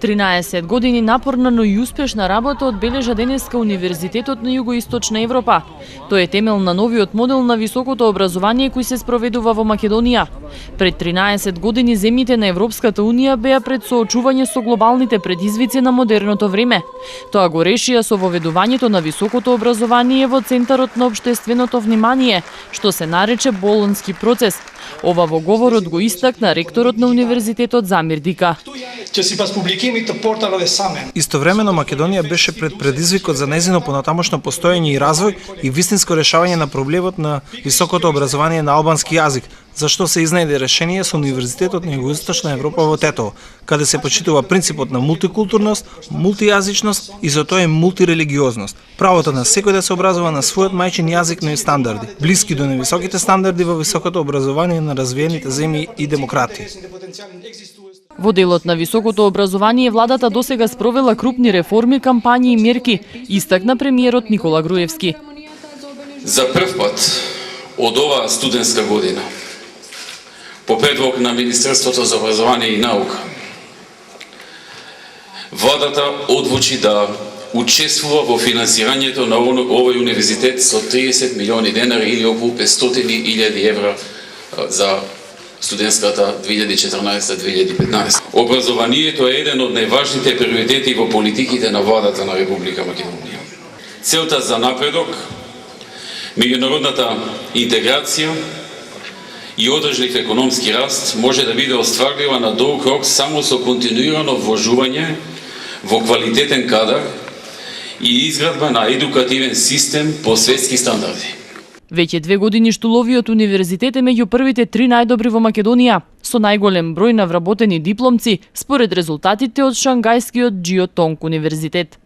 13 години напорна, но и успешна работа одбележа денеска Универзитетот на Југоисточна Европа. Тој е темел на новиот модел на високото образование кој се спроведува во Македонија. Пред 13 години земјите на Европската Унија беа пред соочување со глобалните предизвици на модерното време. Тоа го решија со воведувањето на високото образование во центарот на општественото внимание, што се нарече Болонски процес. Ова во говорот го истакна ректорот на Универзитетот Замир Дика. Истовремено Македонија беше пред предизвикот за нејзино понатамошно постоење и развој и вистинско решавање на проблемот на високото образование на албански јазик, за што се изнајде решение со Универзитетот на Југоисточна Европа во Тетово, каде се почитува принципот на мултикултурност, мултијазичност и за тоа и мултирелигиозност. Правото на секој да се образува на својот мајчин јазик, но и стандарди, блиски до невисоките стандарди во високото образование на развиените земји и демократии. Во делот на високото образование владата досега спровела крупни реформи, кампањи и мерки, истакна премиерот Никола Груевски. За прв пат од оваа студентска година, по предлог на Министерството за образование и наука, владата одлучи да учествува во финансирањето на овој универзитет со 30 милиони денари или околу 500.000 евра за студентската 2014-2015. Образованието е еден од најважните приоритети во политиките на владата на Република Македонија. Целта за напредок, меѓународната интеграција и одржлив економски раст може да биде остварлива на долг рок само со континуирано вложување во квалитетен кадар и изградба на едукативен систем по светски стандарди. Веќе 2 години Штуловиот универзитет е меѓу првите 3 најдобри во Македонија, со најголем број на вработени дипломци според резултатите од Шангајскиот Џио Тонг универзитет.